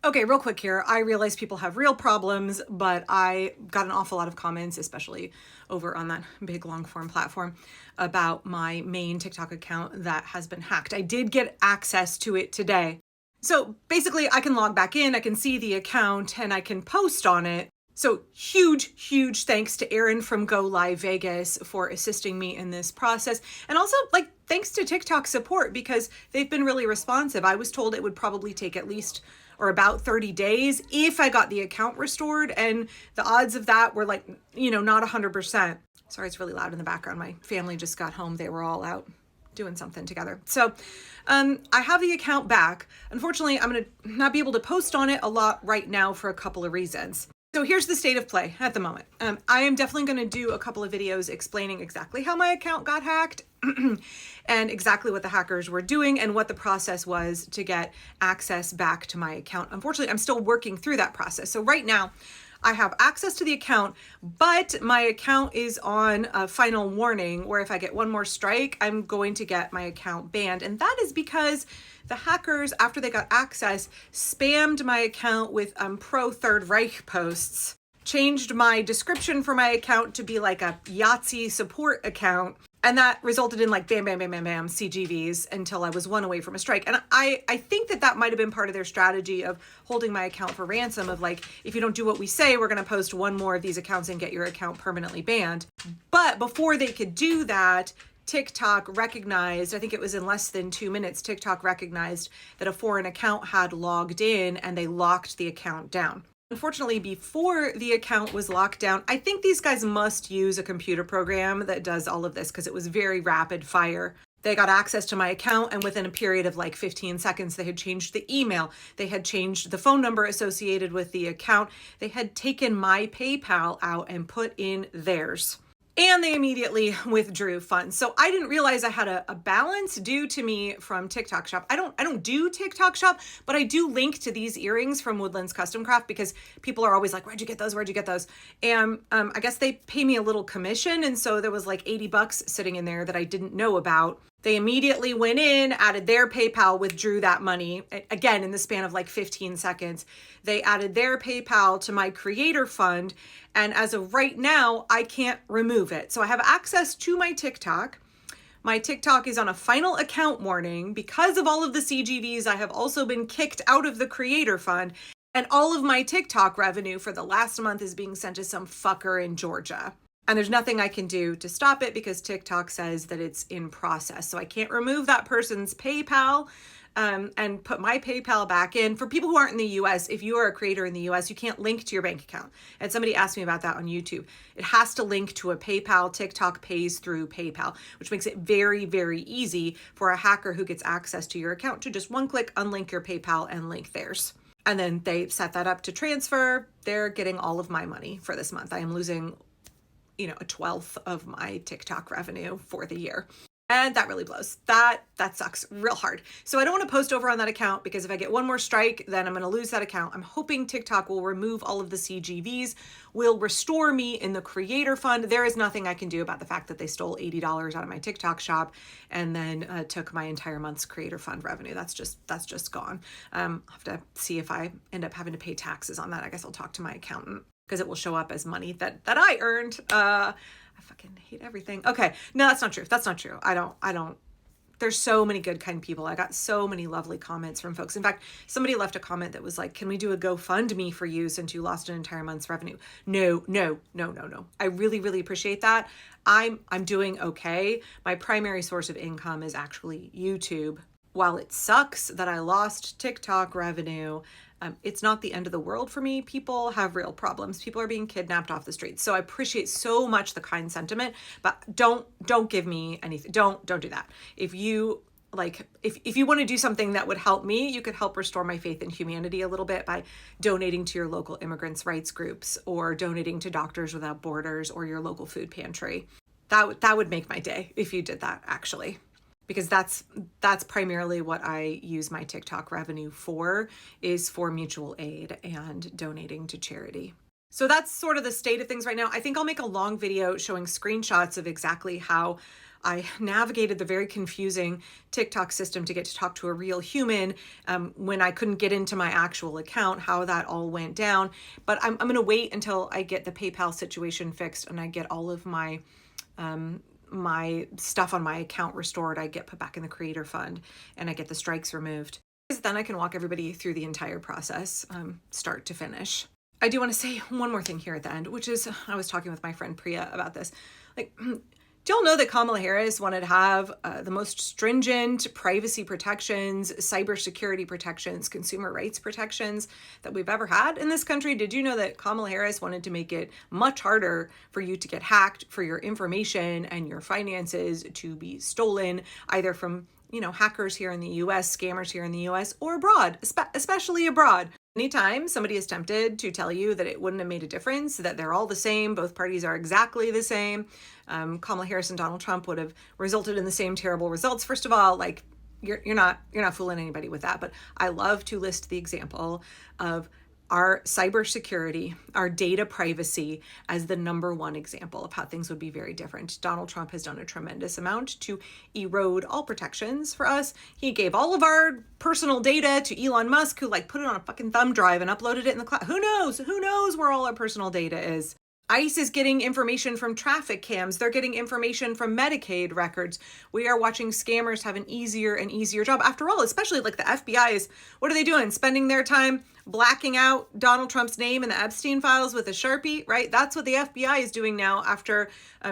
Okay, real quick here. I realize people have real problems, but I got an awful lot of comments, especially over on that big long form platform, about my main TikTok account that has been hacked. I did get access to it today. So basically, I can log back in, I can see the account, and I can post on it. So huge thanks to Erin from Go Live Vegas for assisting me in this process. And also, thanks to TikTok support because they've been really responsive. I was told it would probably take at least or about 30 days if I got the account restored. And the odds of that were not 100%. Sorry, it's really loud in the background. My family just got home. They were all out doing something together. So I have the account back. Unfortunately, I'm going to not be able to post on it a lot right now for a couple of reasons. So here's the state of play at the moment. I am definitely going to do a couple of videos explaining exactly how my account got hacked and exactly what the hackers were doing and what the process was to get access back to my account. Unfortunately, I'm still working through that process. So right now, I have access to the account, but my account is on a final warning where if I get one more strike, I'm going to get my account banned. And that is because the hackers, after they got access, spammed my account with pro Third Reich posts, changed my description for my account to be like a Yahtzee support account. And that resulted in bam, bam, bam, bam, bam, CGVs until I was one away from a strike. And I think that might have been part of their strategy of holding my account for ransom of if you don't do what we say, we're going to post one more of these accounts and get your account permanently banned. But before they could do that, TikTok recognized, I think it was in less than 2 minutes, TikTok recognized that a foreign account had logged in and they locked the account down. Unfortunately, before the account was locked down, I think these guys must use a computer program that does all of this because it was very rapid fire. They got access to my account and within a period of 15 seconds, they had changed the email. They had changed the phone number associated with the account. They had taken my PayPal out and put in theirs. And they immediately withdrew funds. So I didn't realize I had a balance due to me from TikTok Shop. I don't do TikTok Shop, but I do link to these earrings from Woodlands Custom Craft because people are always like, where'd you get those? Where'd you get those? And I guess they pay me a little commission. And so there was $80 sitting in there that I didn't know about. They immediately went in, added their PayPal, withdrew that money. Again, in the span of 15 seconds, they added their PayPal to my creator fund. And as of right now, I can't remove it. So I have access to my TikTok. My TikTok is on a final account warning. Because of all of the CGVs, I have also been kicked out of the creator fund. And all of my TikTok revenue for the last month is being sent to some fucker in Georgia. And there's nothing I can do to stop it because TikTok says that it's in process. So I can't remove that person's PayPal and put my PayPal back in. For people who aren't in the US, if you are a creator in the US, you can't link to your bank account. And somebody asked me about that on YouTube. It has to link to a PayPal. TikTok pays through PayPal, which makes it very, very easy for a hacker who gets access to your account to just one click, unlink your PayPal and link theirs. And then they set that up to transfer. They're getting all of my money for this month. I am losing a 12th of my TikTok revenue for the year. And that really blows. That sucks real hard. So I don't want to post over on that account because if I get one more strike, then I'm going to lose that account. I'm hoping TikTok will remove all of the CGVs, will restore me in the creator fund. There is nothing I can do about the fact that they stole $80 out of my TikTok shop and then took my entire month's creator fund revenue. That's just gone. I'll have to see if I end up having to pay taxes on that. I guess I'll talk to my accountant, because it will show up as money that I earned. I fucking hate everything. Okay, no, that's not true. That's not true. I don't. There's so many good, kind people. I got so many lovely comments from folks. In fact, somebody left a comment that was like, can we do a GoFundMe for you since you lost an entire month's revenue? No. I really, really appreciate that. I'm doing okay. My primary source of income is actually YouTube. While it sucks that I lost TikTok revenue, it's not the end of the world for me. People have real problems. People are being kidnapped off the streets. So I appreciate so much the kind sentiment, but don't give me anything. Don't do that. If you if you want to do something that would help me, you could help restore my faith in humanity a little bit by donating to your local immigrants' rights groups or donating to Doctors Without Borders or your local food pantry. That would make my day if you did that, actually. Because that's primarily what I use my TikTok revenue for, is for mutual aid and donating to charity. So that's sort of the state of things right now. I think I'll make a long video showing screenshots of exactly how I navigated the very confusing TikTok system to get to talk to a real human when I couldn't get into my actual account, how that all went down. But I'm going to wait until I get the PayPal situation fixed and I get all of my my stuff on my account restored. I get put back in the creator fund and I get the strikes removed. Then I can walk everybody through the entire process, start to finish. I do want to say one more thing here at the end, which is I was talking with my friend Priya about this. Like, do y'all know that Kamala Harris wanted to have the most stringent privacy protections, cybersecurity protections, consumer rights protections that we've ever had in this country? Did you know that Kamala Harris wanted to make it much harder for you to get hacked, for your information and your finances to be stolen, either from hackers here in the US, scammers here in the US, or abroad, especially abroad? Anytime somebody is tempted to tell you that it wouldn't have made a difference, that they're all the same, both parties are exactly the same, Kamala Harris and Donald Trump would have resulted in the same terrible results. First of all, like you're not fooling anybody with that. But I love to list the example of our cybersecurity, our data privacy as the number one example of how things would be very different. Donald Trump has done a tremendous amount to erode all protections for us. He gave all of our personal data to Elon Musk, who put it on a fucking thumb drive and uploaded it in the cloud. Who knows? Who knows where all our personal data is? ICE is getting information from traffic cams. They're getting information from Medicaid records. We are watching scammers have an easier and easier job. After all, especially the FBI is, what are they doing? Spending their time blacking out Donald Trump's name in the Epstein files with a Sharpie, right? That's what the FBI is doing now after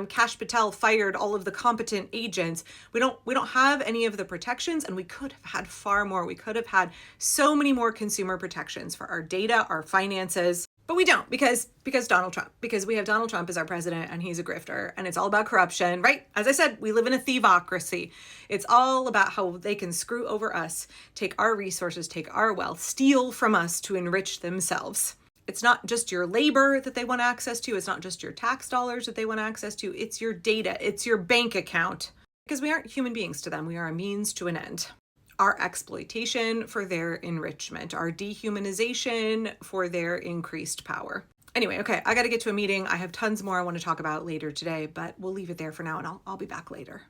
Kash Patel fired all of the competent agents. We don't have any of the protections, and we could have had far more. We could have had so many more consumer protections for our data, our finances. But we don't, because Donald Trump, because we have Donald Trump as our president and he's a grifter and it's all about corruption, right? As I said, we live in a thievocracy. It's all about how they can screw over us, take our resources, take our wealth, steal from us to enrich themselves. It's not just your labor that they want access to. It's not just your tax dollars that they want access to. It's your data. It's your bank account. Because we aren't human beings to them. We are a means to an end. Our exploitation for their enrichment, our dehumanization for their increased power. Anyway, okay, I got to get to a meeting. I have tons more I want to talk about later today, but we'll leave it there for now and I'll be back later.